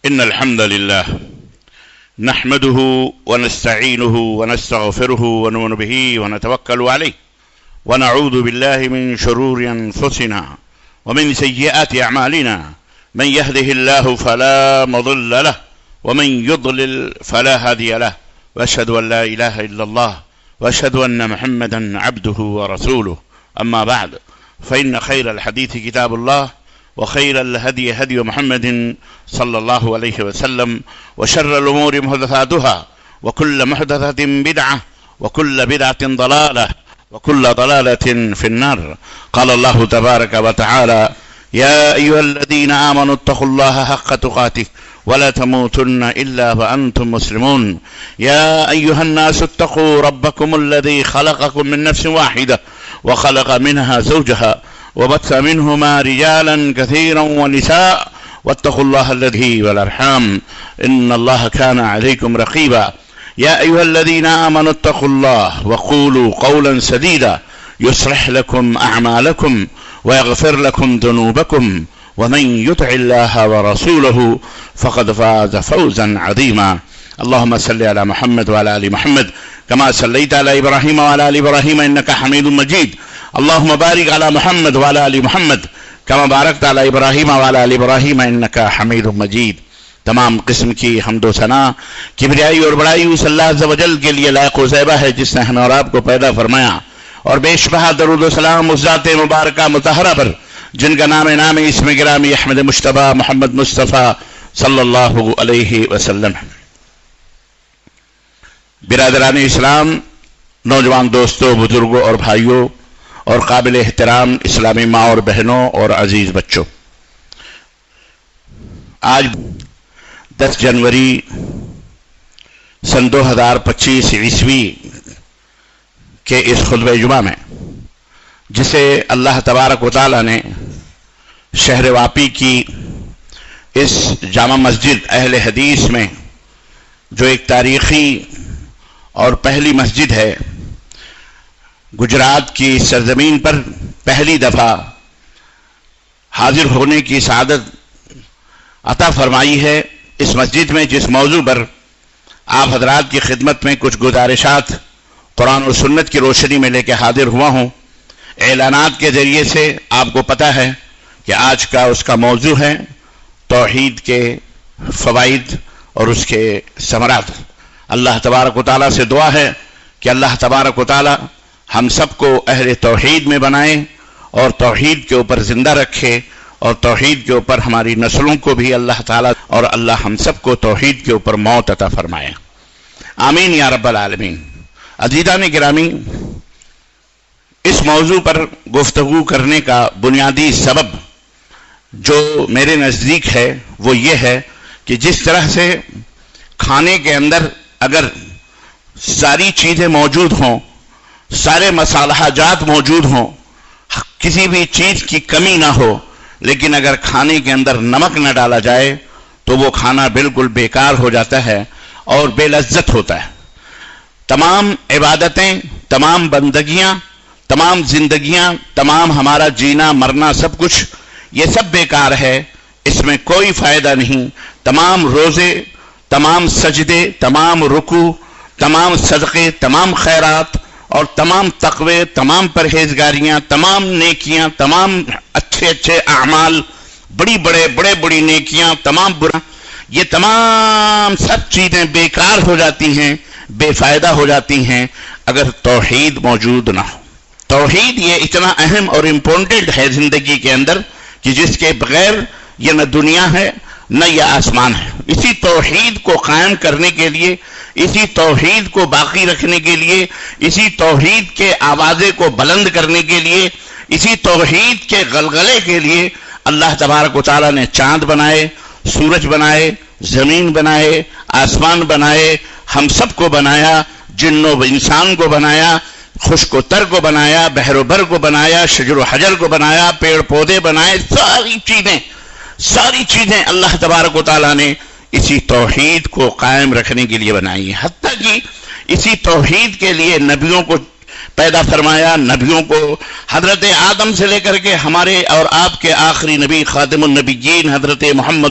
إن الحمد لله نحمده ونستعينه ونستغفره ونؤمن به ونتوكل عليه ونعوذ بالله من شرور أنفسنا ومن سيئات أعمالنا من يهده الله فلا مضل له ومن يضلل فلا هادي له وأشهد أن لا إله إلا الله وأشهد أن محمدا عبده ورسوله أما بعد فإن خير الحديث كتاب الله وخير الهدي هدي محمد صلى الله عليه وسلم وشر الأمور محدثاتها وكل محدثة بدعة وكل بدعة ضلالة وكل ضلالة في النار. قال الله تبارك وتعالى: يا أيها الذين آمنوا اتقوا الله حق تقاته ولا تموتن إلا وأنتم مسلمون. يا أيها الناس اتقوا ربكم الذي خلقكم من نفس واحدة وخلق منها زوجها وبث منهما رجالا كثيرا ونساء واتقوا الله الذي والأرحام إن الله كان عليكم رقيبا. يا أيها الذين آمنوا اتقوا الله وقولوا قولا سديدا يصلح لكم أعمالكم ويغفر لكم ذنوبكم ومن يطع الله ورسوله فقد فاز فوزا عظيما. اللهم صل على محمد وعلى آل محمد كما صليت على إبراهيم وعلى آل إبراهيم إنك حميد مجيد. اللهم بارك على محمد وعلى آل محمد كما باركت على إبراهيم وعلى آل إبراهيم إنك حميد مجيد. تمام قسم کی حمد و ثنا کبریائی اور بڑائی اس اللہ عز و جل کے لیے لائق و زیبہ ہے جس نے ہمیں اور آپ کو پیدا فرمایا، اور بے شبہ درود و سلام اس ذات مبارکہ مطہرہ پر جن کا نام اسم گرامی احمد مجتبیٰ محمد مصطفیٰ صلی اللہ علیہ وسلم. برادران اسلام، نوجوان دوستوں، بزرگوں اور بھائیوں اور قابل احترام اسلامی ماں اور بہنوں اور عزیز بچوں، آج 10 جنوری سن 2025 عیسوی کے اس خطبہ جمعہ میں، جسے اللہ تبارک و تعالی نے شہر واپی کی اس جامع مسجد اہل حدیث میں، جو ایک تاریخی اور پہلی مسجد ہے، گجرات کی سرزمین پر پہلی دفعہ حاضر ہونے کی سعادت عطا فرمائی ہے. اس مسجد میں جس موضوع پر آپ حضرات کی خدمت میں کچھ گزارشات قرآن و سنت کی روشنی میں لے کے حاضر ہوا ہوں، اعلانات کے ذریعے سے آپ کو پتہ ہے کہ آج کا اس کا موضوع ہے توحید کے فوائد اور اس کے ثمرات. اللہ تبارک و تعالیٰ سے دعا ہے کہ اللہ تبارک و تعالیٰ ہم سب کو اہل توحید میں بنائے اور توحید کے اوپر زندہ رکھے، اور توحید کے اوپر ہماری نسلوں کو بھی اللہ تعالیٰ اور اللہ ہم سب کو توحید کے اوپر موت عطا فرمائے. آمین یا رب العالمین. عزیزان گرامی، اس موضوع پر گفتگو کرنے کا بنیادی سبب جو میرے نزدیک ہے وہ یہ ہے کہ جس طرح سے کھانے کے اندر اگر ساری چیزیں موجود ہوں، سارے مصالحہ جات موجود ہوں، کسی بھی چیز کی کمی نہ ہو، لیکن اگر کھانے کے اندر نمک نہ ڈالا جائے تو وہ کھانا بالکل بیکار ہو جاتا ہے اور بے لذت ہوتا ہے. تمام عبادتیں، تمام بندگیاں، تمام زندگیاں، تمام ہمارا جینا مرنا، سب کچھ یہ سب بیکار ہے، اس میں کوئی فائدہ نہیں. تمام روزے، تمام سجدے، تمام رکوع، تمام صدقے، تمام خیرات اور تمام تقوی، تمام پرہیزگاریاں، تمام نیکیاں، تمام اچھے اعمال، بڑی نیکیاں، تمام برا، یہ تمام سب چیزیں بیکار ہو جاتی ہیں، بے فائدہ ہو جاتی ہیں اگر توحید موجود نہ ہو. توحید یہ اتنا اہم اور امپورٹنٹ ہے زندگی کے اندر کہ جس کے بغیر یہ نہ دنیا ہے نہ یہ آسمان ہے. اسی توحید کو قائم کرنے کے لیے، اسی توحید کو باقی رکھنے کے لیے، اسی توحید کے آوازے کو بلند کرنے کے لیے، اسی توحید کے غلغلے کے لیے اللہ تبارک و تعالیٰ نے چاند بنائے، سورج بنائے، زمین بنائے، آسمان بنائے، ہم سب کو بنایا، جن و انسان کو بنایا، خشک و تر کو بنایا، بحر و بر کو بنایا، شجر و حجر کو بنایا، پیڑ پودے بنائے، ساری چیزیں اللہ تبارک و تعالیٰ نے اسی توحید کو قائم رکھنے کے لیے بنائی ہے. حتیٰ کہ اسی توحید کے لیے نبیوں کو پیدا فرمایا، نبیوں کو حضرت آدم سے لے کر کے ہمارے اور آپ کے آخری نبی خاتم النبیین حضرت محمد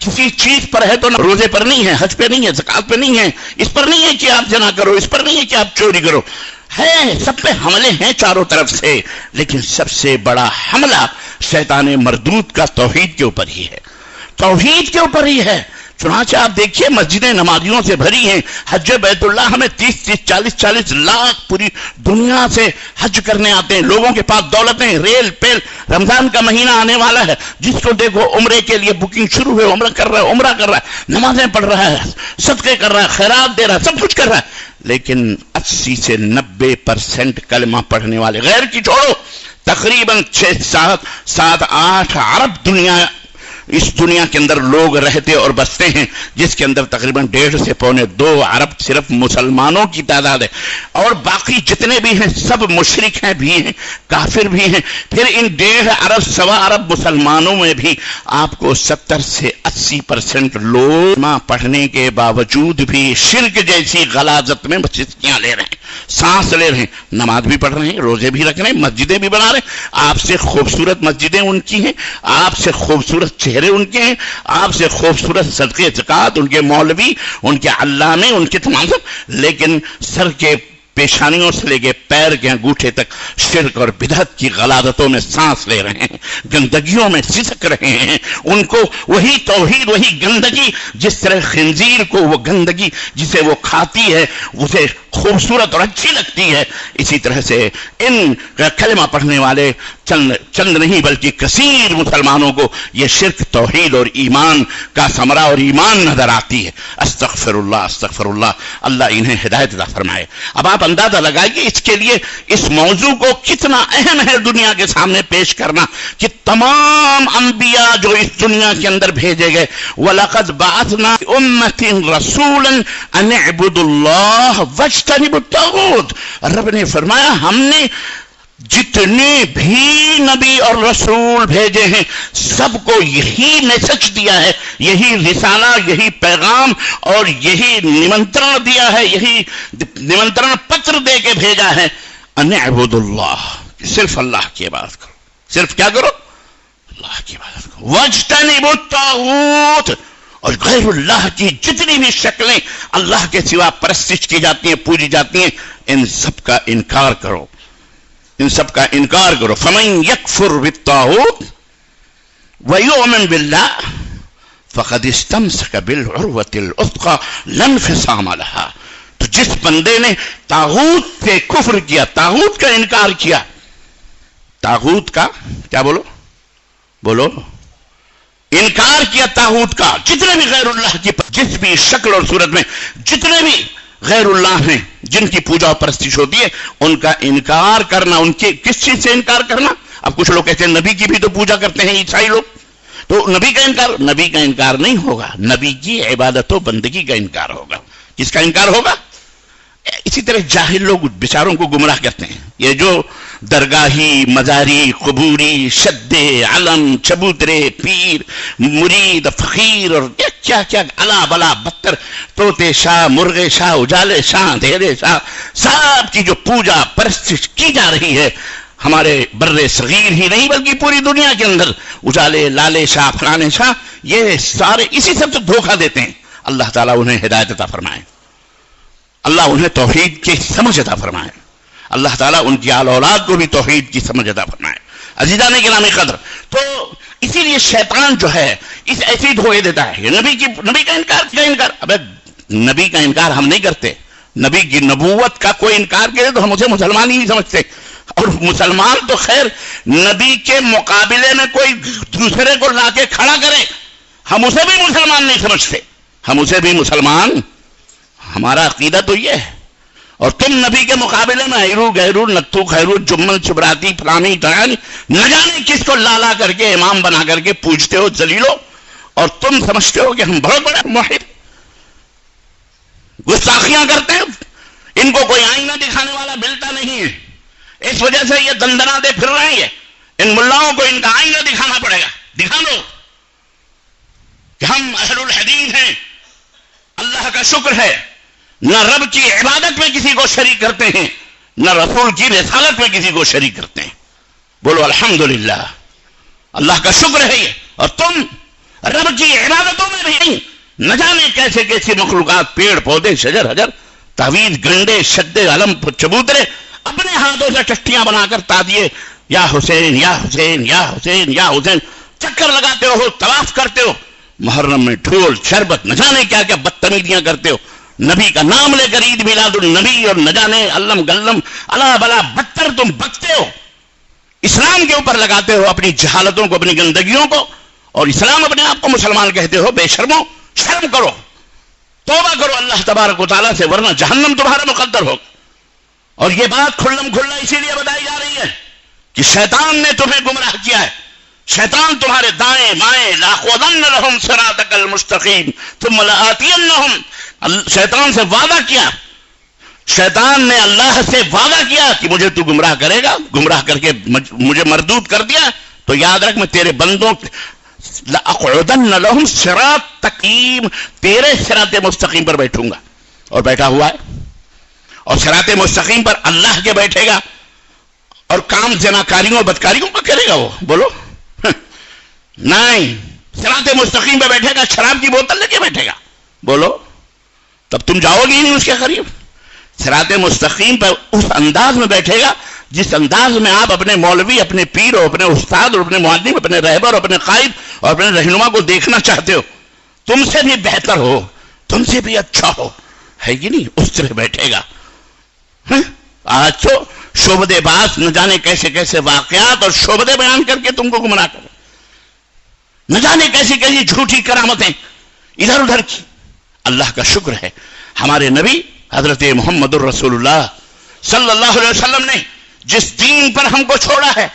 کسی چیز پر ہے تو روزے پر نہیں ہے، حج پہ نہیں ہے، زکات پہ نہیں ہے، اس پر نہیں ہے کہ آپ زنا کرو، اس پر نہیں ہے کہ آپ چوری کرو، ہے سب پہ حملے ہیں چاروں طرف سے، لیکن سب سے بڑا حملہ شیطان مردود کا توحید کے اوپر ہی ہے، توحید کے اوپر ہی ہے۔ چنانچہ آپ دیکھیے مسجدیں نمازیوں سے بھری ہیں، حج بیت اللہ ہمیں 30-40 لاکھ پوری دنیا سے حج کرنے آتے ہیں، لوگوں کے پاس دولتیں، ریل پیل، رمضان کا مہینہ آنے والا ہے، جس کو دیکھو عمرے کے لیے بکنگ شروع ہے، عمرہ کر رہا ہے، نمازیں پڑھ رہا ہے، صدقے کر رہا ہے، خیرات دے رہا ہے، سب کچھ کر رہا ہے، لیکن 80 سے 90% کلمہ پڑھنے والے، غیر کی چھوڑو، تقریباً 6-7-8 ارب اس دنیا کے اندر لوگ رہتے اور بستے ہیں، جس کے اندر تقریباً 1.5 سے 1.25 ارب صرف مسلمانوں کی تعداد ہے، اور باقی جتنے بھی ہیں سب مشرک ہیں بھی ہیں، کافر بھی ہیں۔ پھر ان 1.5 ارب 1.25 ارب مسلمانوں میں بھی آپ کو 70 سے 80% لوگ پڑھنے کے باوجود بھی شرک جیسی غلاظت میں مسجدیاں لے رہے ہیں، سانس لے رہے ہیں، نماز بھی پڑھ رہے ہیں، روزے بھی رکھ رہے ہیں، مسجدیں بھی بنا رہے ہیں، آپ سے خوبصورت مسجدیں ان کی ہیں، آپ سے خوبصورت چہرے ان کے ہیں، آپ سے خوبصورت صدقے زکات ان کے مولوی، ان کے علامے، ان کے تمام سب، لیکن سر کے پیشانیوں سے لے کے پیر کے انگوٹھے تک شرک اور بدعت کی غلاظتوں میں سانس لے رہے ہیں، گندگیوں میں سسک رہے ہیں۔ ان کو وہی توحید، وہی گندگی، جس طرح خنزیر کو وہ گندگی جسے وہ کھاتی ہے اسے خوبصورت اور اچھی لگتی ہے، اسی طرح سے ان کلمہ پڑھنے والے چند نہیں بلکہ کثیر مسلمانوں کو یہ شرک، توحید اور ایمان کا ثمرہ اور ایمان نظر آتی ہے۔ استغفر اللہ، استغفر اللہ، اللہ انہیں ہدایت عطا فرمائے۔ اب آپ اندازہ لگائیے اس کے لیے اس موضوع کو کتنا اہم ہے دنیا کے سامنے پیش کرنا، کہ تمام انبیاء جو اس دنیا کے اندر بھیجے گئے، وَلَقَدْ بَعَثْنَا أُمَّةٍ رَسُولًا أَنِ اعْبُدُوا اللَّهَ وَاجْتَنِبُوا الطَّاغُوتَ۔ رب نے فرمایا ہم نے جتنے بھی نبی اور رسول بھیجے ہیں سب کو یہی میسج دیا ہے، یہی رسالہ، یہی پیغام اور یہی نمنترن دیا ہے، یہی نمنترن پتر دے کے بھیجا ہے، ان اعبدوا اللہ، صرف اللہ کی عبادت کرو، صرف کیا کرو؟ اللہ کی عبادت کرو، واجتنبوا الطاغوت، اور غیر اللہ کی جتنی بھی شکلیں اللہ کے سوا پرستش کی جاتی ہیں، پوجی جاتی ہیں، ان سب کا انکار کرو، ان سب کا انکار کرو۔ فمن یکفر بالطاغوت ویؤمن باللہ فقد استمسک بالعروۃ الوثقی لا انفصام لها۔ تو جس بندے نے طاغوت سے کفر کیا، طاغوت کا انکار کیا، طاغوت کا کیا بولو انکار کیا، طاغوت کا، جتنے بھی غیر اللہ کی جس بھی شکل اور صورت میں جتنے بھی غیر اللہ ہیں جن کی پوجا و پرستش ہوتی ہے ان کا انکار کرنا، ان کے کس چیز سے انکار کرنا؟ اب کچھ لوگ کہتے ہیں نبی کی بھی تو پوجا کرتے ہیں عیسائی لوگ، تو نبی کا انکار نہیں ہوگا، نبی کی عبادت و بندگی کا انکار ہوگا۔ کس کا انکار ہوگا؟ اسی طرح جاہل لوگ بیچاروں کو گمراہ کرتے ہیں، یہ جو درگاہی، مزاری، قبوری، شدے، علم، چبوترے، پیر، مرید، فقیر اور کیا کیا الا بلا بدتر، طوطے شاہ، مرغے شاہ، اجالے شاہ، دھیرے شاہ، سب کی جو پوجا پرستش کی جا رہی ہے ہمارے بر صغیر ہی نہیں بلکہ پوری دنیا کے اندر، اجالے، لالے شاہ، فلانے شاہ، یہ سارے اسی سب سے دھوکہ دیتے ہیں۔ اللہ تعالیٰ انہیں ہدایت عطا فرمائے، اللہ انہیں توحید کی سمجھ عطا فرمائے، اللہ تعالیٰ ان کی آل اولاد کو بھی توحید کی سمجھ عطا فرمائے۔ عزیزان گرامی قدر، تو اسی لیے شیطان جو ہے اس ایسی دھوکے دیتا ہے، نبی کا انکار، ابے نبی کا انکار ہم نہیں کرتے، نبی کی نبوت کا کوئی انکار کرے تو ہم اسے مسلمان ہی نہیں سمجھتے، اور مسلمان تو خیر نبی کے مقابلے میں کوئی دوسرے کو لا کے کھڑا کرے ہم اسے بھی مسلمان نہیں سمجھتے، ہم اسے بھی مسلمان، ہمارا عقیدہ تو یہ ہے۔ اور تم نبی کے مقابلے میں ہیرو گہرو نتو خیرو جمل چبراتی فلانی ٹرانی نہ جانے کس کو لالا کر کے امام بنا کر کے پوجتے ہو ذلیلو، اور تم سمجھتے ہو کہ ہم بہت بڑے موحد، گستاخیاں کرتے ہیں، ان کو کوئی آئینہ دکھانے والا ملتا نہیں ہے، اس وجہ سے یہ دندنا دے پھر رہے ہیں، ان ملاؤں کو ان کا آئینہ دکھانا پڑے گا، دکھا دو کہ ہم اہل الحدیث ہیں۔ اللہ کا شکر ہے نہ رب کی عبادت میں کسی کو شریک کرتے ہیں، نہ رسول کی رسالت میں کسی کو شریک کرتے ہیں، بولو الحمدللہ، اللہ کا شکر ہے یہ۔ اور تم رب کی عبادتوں میں بھی نہیں، نہ جانے کیسے کیسی مخلوقات، پیڑ پودے، شجر حجر، تعویذ، گنڈے، شدے، علم، چبوترے اپنے ہاتھوں سے ٹٹیاں بنا کر تادیے یا حسین یا حسین یا حسین یا حسین چکر لگاتے ہو، طواف کرتے ہو، محرم میں ڈھول شربت نہ جانے کیا کیا بدتمیزیاں کرتے ہو، نبی کا نام لے کر عید میلاد النبی اور نہ جانے علم گلم اللہ بلا بدتر تم بکتے ہو، اسلام کے اوپر لگاتے ہو اپنی جہالتوں کو، اپنی گندگیوں کو، اور اسلام اپنے آپ کو مسلمان کہتے ہو۔ بے شرمو، شرم کرو، توبہ کرو اللہ تبارک و تعالیٰ سے، ورنہ جہنم تمہارا مقدر ہو۔ اور یہ بات کھلم کھلا اسی لیے بتائی جا رہی ہے کہ شیطان نے تمہیں گمراہ کیا ہے، شیطان تمہارے دائیں بائیں، لاخوضن لہم صراطک المستقیم ثم لآتینہم، شیطان سے وعدہ کیا، شیطان نے اللہ سے وعدہ کیا کہ مجھے تو گمراہ کرے گا، گمراہ کر کے مجھے مردود کر دیا تو یاد رکھ میں تیرے بندوں لأقعدن لہم صراطک، تیرے صراط مستقیم پر بیٹھوں گا، اور بیٹھا ہوا ہے، اور صراط مستقیم پر اللہ کے بیٹھے گا، اور کام زناکاریوں اور بدکاریوں کا کرے گا وہ، بولو نہیں، صراط مستقیم پہ بیٹھے گا، شراب کی بوتل لے کے بیٹھے گا، بولو تب تم جاؤ گے نہیں اس کے قریب۔ صراط مستقیم پر اس انداز میں بیٹھے گا جس انداز میں آپ اپنے مولوی، اپنے پیر اور اپنے استاد اور اپنے معلم، اپنے رہبر اور اپنے قائد اور اپنے رہنما کو دیکھنا چاہتے ہو، تم سے بھی بہتر ہو، تم سے بھی اچھا ہو، ہے کہ نہیں، اس طرح بیٹھے گا۔ آج تو شعبدے باز نہ جانے کیسے کیسے واقعات اور شعبدے بیان کر کے تم کو گمراہ کر، نہ جانے کیسی کیسی جھوٹی کرامتیں ادھر ادھر کی۔ اللہ کا شکر ہے ہمارے نبی حضرت محمد الرسول اللہ صلی اللہ علیہ وسلم نے جس دین پر ہم کو چھوڑا ہے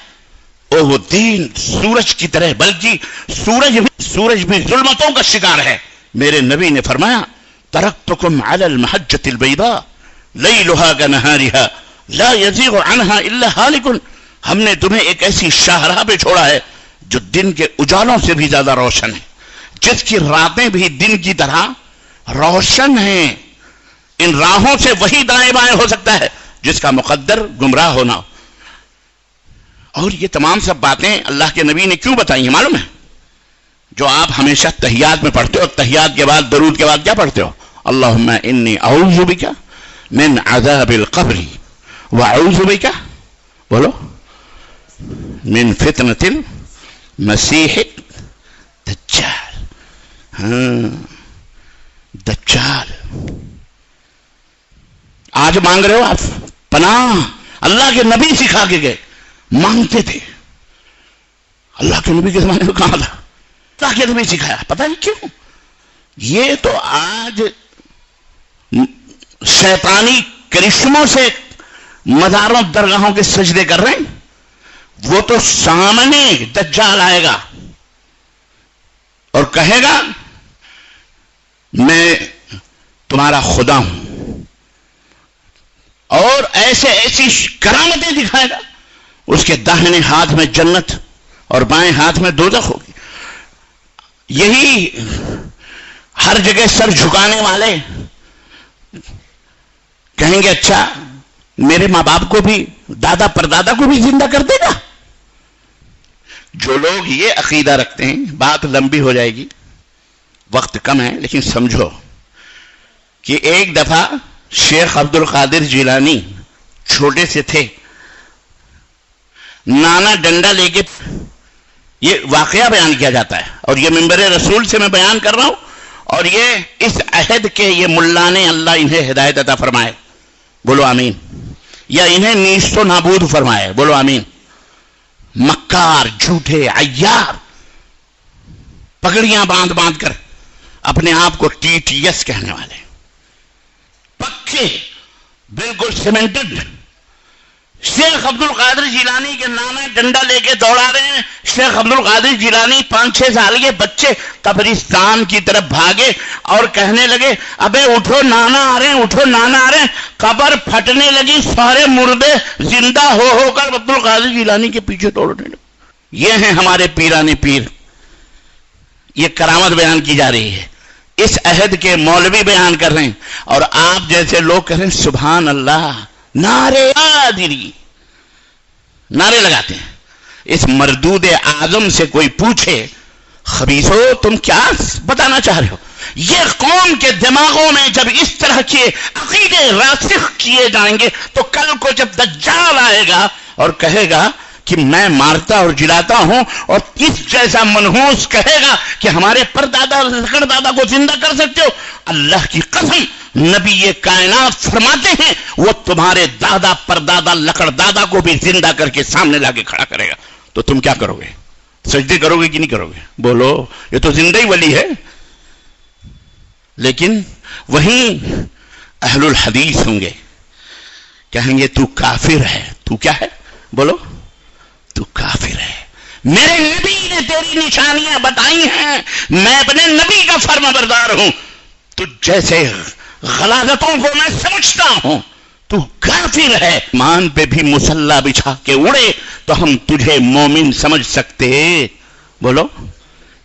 وہ دین سورج کی طرح، بلکہ سورج بھی ظلمتوں کا شکار ہے۔ میرے نبی نے فرمایا ترکتکم علی المحجۃ البیضاء لیلھا کنہارھا لا یزیغ عنہا الا ہالک، ہم نے تمہیں ایک ایسی شاہراہ پہ چھوڑا ہے جو دن کے اجالوں سے بھی زیادہ روشن ہے، جس کی راتیں بھی دن کی طرح روشن ہیں۔ ان راہوں سے وہی دائیں بائیں ہو سکتا ہے جس کا مقدر گمراہ ہونا۔ اور یہ تمام سب باتیں اللہ کے نبی نے کیوں بتائی ہیں معلوم ہے؟ جو آپ ہمیشہ تحیات میں پڑھتے ہو، تحیات کے بعد درود کے بعد کیا پڑھتے ہو؟ اللہم انی اعوذ بک من عذاب القبر واعوذ بک، بولو، من فتنۃ المسیح الدجال۔ دجال آج مانگ رہے ہو آپ پناہ، اللہ کے نبی سکھا کے گئے، مانگتے تھے۔ اللہ کے نبی کے زمانے میں کہاں تھا؟ اللہ کے نبی سکھایا، پتہ نہیں کیوں۔ یہ تو آج شیطانی کرشموں سے مزاروں درگاہوں کے سجدے کر رہے ہیں۔ وہ تو سامنے دجال آئے گا اور کہے گا میں تمہارا خدا ہوں، اور ایسی کرامتیں دکھائے گا، اس کے داہنے ہاتھ میں جنت اور بائیں ہاتھ میں دوزخ ہوگی۔ یہی ہر جگہ سر جھکانے والے کہیں گے اچھا میرے ماں باپ کو بھی، دادا پردادا کو بھی زندہ کر دے گا۔ جو لوگ یہ عقیدہ رکھتے ہیں، بات لمبی ہو جائے گی، وقت کم ہے، لیکن سمجھو کہ ایک دفعہ شیخ عبد القادر جیلانی چھوٹے سے تھے، نانا ڈنڈا لے کے، یہ واقعہ بیان کیا جاتا ہے اور یہ منبر رسول سے میں بیان کر رہا ہوں، اور یہ اس عہد کے یہ ملا نے اللہ انہیں ہدایت عطا فرمائے، بولو آمین، یا انہیں نیست و نابود فرمائے، بولو آمین۔ مکار، جھوٹے، عیار، پگڑیاں باندھ باندھ کر اپنے آپ کو ٹی ٹی ایس کہنے والے، پکے بالکل سیمنٹڈ، شیخ عبد القادر جیلانی کے نانا ڈنڈا لے کے دوڑا رہے ہیں۔ شیخ عبد القادر جیلانی 5-6 سال کے بچے قبرستان کی طرف بھاگے اور کہنے لگے ابے اٹھو نانا آ رہے ہیں، اٹھو نانا آ رہے ہیں۔ قبر پھٹنے لگی، سارے مردے زندہ ہو کر عبد القادر جیلانی کے پیچھے دوڑنے لگے۔ یہ ہیں ہمارے پیران پیر، یہ کرامت بیان کی جا رہی ہے، اس عہد کے مولوی بیان کر رہے ہیں، اور آپ جیسے لوگ کہہ رہے ہیں سبحان اللہ، نعرے آدری نعرے لگاتے ہیں۔ اس مردود اعظم سے کوئی پوچھے خبیثو تم کیا بتانا چاہ رہے ہو؟ یہ قوم کے دماغوں میں جب اس طرح کے عقیدے راسخ کیے جائیں گے تو کل کو جب دجال آئے گا اور کہے گا کہ میں مارتا اور جلاتا ہوں، اور اس جیسا منحوس کہے گا کہ ہمارے پردادا لکڑ دادا کو زندہ کر سکتے ہو، اللہ کی قسم نبی یہ کائنات فرماتے ہیں وہ تمہارے دادا پردادا لکڑ دادا کو بھی زندہ کر کے سامنے لا کے کھڑا کرے گا. تو تم کیا کرو گے؟ سجدے کرو گے کہ نہیں کرو گے؟ بولو، یہ تو زندہ ہی ولی ہے. لیکن وہیں اہل الحدیث ہوں گے، کہیں گے تو کافر ہے. تو کیا ہے؟ بولو، تو کافر ہے. میرے نبی نے تیری نشانیاں بتائی ہیں، میں اپنے نبی کا فرما بردار ہوں، تو جیسے غلاظتوں کو میں سمجھتا ہوں تو کافر ہے. مان پہ بھی مسلح بچھا کے اڑے تو ہم تجھے مومن سمجھ سکتے. بولو،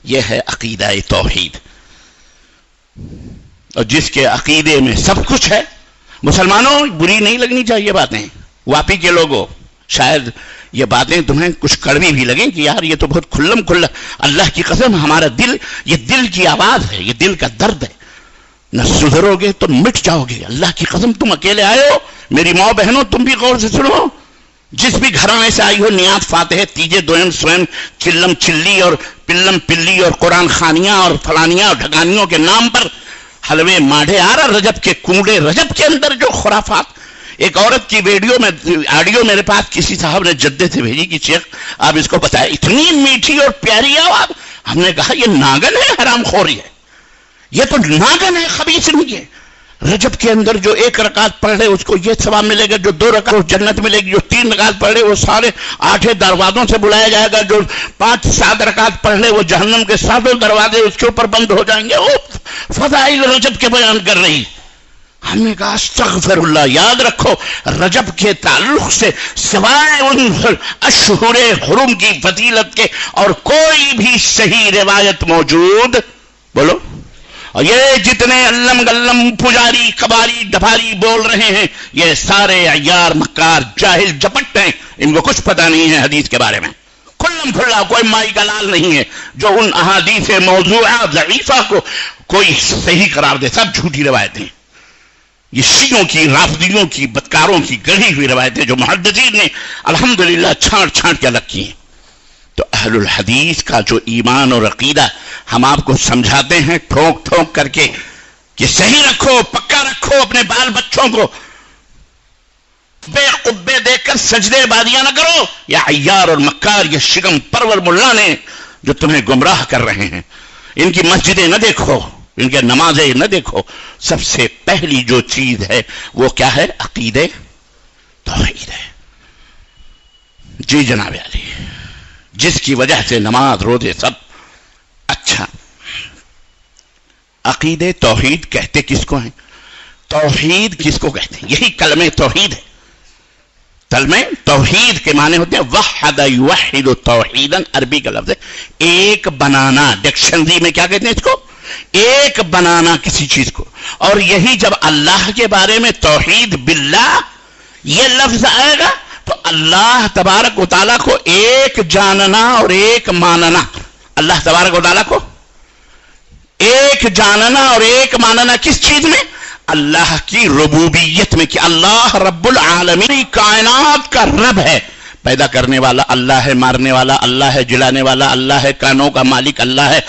یہ ہے عقیدہ توحید. اور جس کے عقیدے میں سب کچھ ہے. مسلمانوں بری نہیں لگنی چاہیے باتیں، واپی کے لوگوں شاید یہ باتیں تمہیں کچھ کڑوی بھی لگیں کہ یار یہ تو بہت کھلم کھلا. اللہ کی قسم ہمارا دل، یہ دل کی آواز ہے، یہ دل کا درد ہے. نہ سدھرو گے تو مٹ جاؤ گے. اللہ کی قسم تم اکیلے آئے ہو. میری ماں بہنوں تم بھی غور سے سنو. جس بھی گھرانے سے آئی ہو، نیات فاتحہ تیجے دوئم سوئم چلم چلی اور پلم پلی اور قرآن خانیاں اور فلانیاں اور ڈھکانیوں کے نام پر حلوے ماڑھے آ رہا. رجب کے کنڈے، رجب کے اندر جو خرافات. ایک عورت کی ویڈیو میں آڈیو میرے پاس کسی صاحب نے جدے سے بھیجی کہ شیخ آپ اس کو بتائیں، اتنی میٹھی اور پیاری آواز. ہم نے کہا یہ ناگن ہے، حرام خوری ہے، یہ تو ناگن ہے، خبیث نہیں ہے. رجب کے اندر جو 1 رکعت پڑھ لے اس کو یہ ثواب ملے گا، جو 2 رکعت جنت ملے گی، جو 3 رکعت پڑھ لے وہ سارے 8 دروازوں سے بلایا جائے گا، جو 5-7 رکعت پڑھ لے وہ جہنم کے 7 دروازے اس کے اوپر بند ہو جائیں گے. فضائل رجب کے بیان کر رہی. ہم نے کہا استغفر اللہ. یاد رکھو رجب کے تعلق سے سوائے ان اشہر حرم کی فضیلت کے اور کوئی بھی صحیح روایت موجود. بولو. اور یہ جتنے علم گلم پجاری کباری ڈباری بول رہے ہیں یہ سارے عیار مکار جاہل جپٹ ہیں. ان کو کچھ پتہ نہیں ہے حدیث کے بارے میں. کھلم کھلا کوئی مائی کا لال نہیں ہے جو ان احادیث موضوعہ ضعیفہ کو کوئی صحیح قرار دے. سب جھوٹی روایتیں، یہ شیعوں کی، رافضیوں کی، بدکاروں کی گڑھی ہوئی روایتیں جو محدثین نے الحمدللہ چھانٹ چھانٹ کے الگ کی ہیں. تو اہل الحدیث کا جو ایمان اور عقیدہ ہم آپ کو سمجھاتے ہیں ٹھوک ٹھوک کر کے کہ صحیح رکھو، پکا رکھو. اپنے بال بچوں کو بے قبے دیکھ کر سجدے بادیاں نہ کرو. یا عیار اور مکار، یہ شکم پرور ملا نے جو تمہیں گمراہ کر رہے ہیں، ان کی مسجدیں نہ دیکھو، ان کے نمازیں نہ دیکھو. سب سے پہلی جو چیز ہے وہ کیا ہے؟ عقیدے توحید ہے. جی جناب علی، جس کی وجہ سے نماز روزے سب. اچھا، عقیدے توحید کہتے کس کو ہیں؟ توحید کس کو کہتے ہیں؟ یہی کلمہ توحید ہے. کلمہ توحید کے معنی ہوتے ہیں وحد یوحد توحیدا، عربی کا لفظ ہے ایک بنانا. ڈکشنری میں کیا کہتے ہیں اس کو؟ ایک بنانا کسی چیز کو. اور یہی جب اللہ کے بارے میں توحید باللہ یہ لفظ آئے گا تو اللہ تبارک و تعالیٰ کو ایک جاننا اور ایک ماننا. اللہ تبارک و تعالیٰ کو ایک جاننا اور ایک ماننا کس چیز میں؟ اللہ کی ربوبیت میں، کہ اللہ رب العالمین کائنات کا رب ہے. پیدا کرنے والا اللہ ہے، مارنے والا اللہ ہے، جلانے والا اللہ ہے، کانوں کا مالک اللہ ہے،